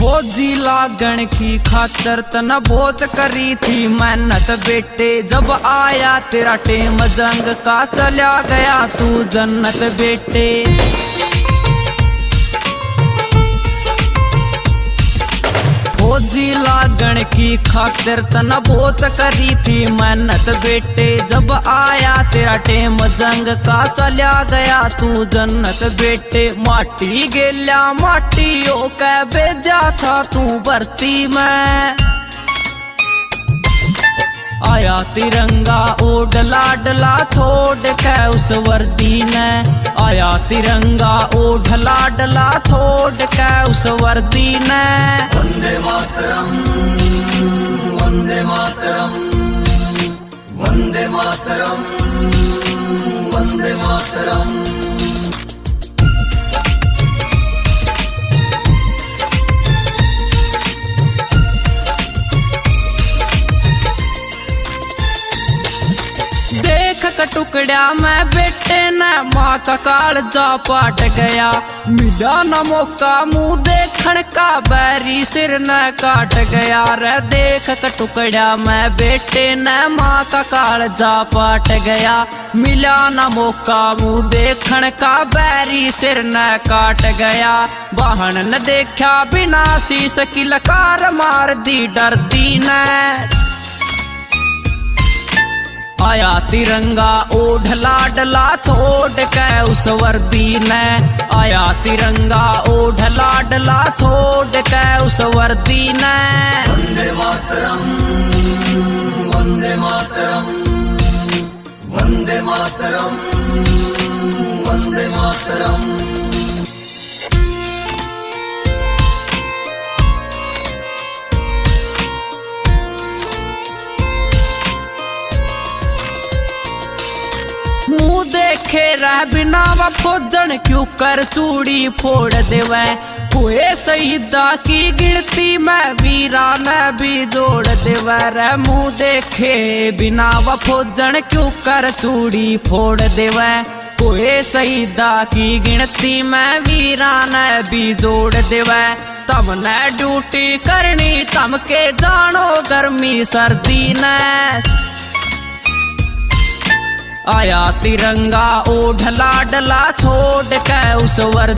फौजी लागण की खातर तना बहुत करी थी मेहनत बेटे, जब आया तेरा टेम जंग का चला गया तू जन्नत बेटे। फौजी लागण की खातिर तना बहुत करी थी मेहनत बेटे, जब आया तेरा टेम जंग का चला गया तू जन्नत बेटे। माटी गेल्या माटी ओ कै भेजा था तू भर्ती में, आया तिरंगा ओढ़ लाडला छोड़ के उस वर्दी ने, आया तिरंगा ओढ़ लाडला छोड़ के उस वर्दी ने। वंदे मातरम वंदे मातरम वंदे मातरम वंदे मातरम। टुकड़ा में बेटे ने माँ का कालजा पाट गया, मिला न मौका मुँह देखण का बैरी सिर न काट गया रे। देख का टुकड़ा में बेटे ने माँ का कालजा पाट गया, मिला न मौका मुँह देखण का बैरी सिर न काट गया। बहन न देखा बिना शीश की लकार मार दी डरदी ने, आया तिरंगा ओढ़ लाडला छोड़ के उस वर्दी ने, आया तिरंगा ओढ़ लाडला छोड़ के उस वर्दी ने। वंदे मातरम वंदे मातरम वंदे मातरम वंदे मातरम। मुँह देखे रह बिना व फौजन क्यों कर चूड़ी फोड़ देवे, कोई शहीदा की गिनती में वीरा ने भी जोड़ देवे रे। मुँह देखे बिना व फौजन क्यों कर चूड़ी फोड़ देवे, कोई शहीदा की गिनती में वीरा ने भी जोड़ देवे। तब ने ड्यूटी करनी तम के जानो गर्मी सर्दी ने, आया तिरंगा ओढ़ लाडला छोड़ के उस वर्दी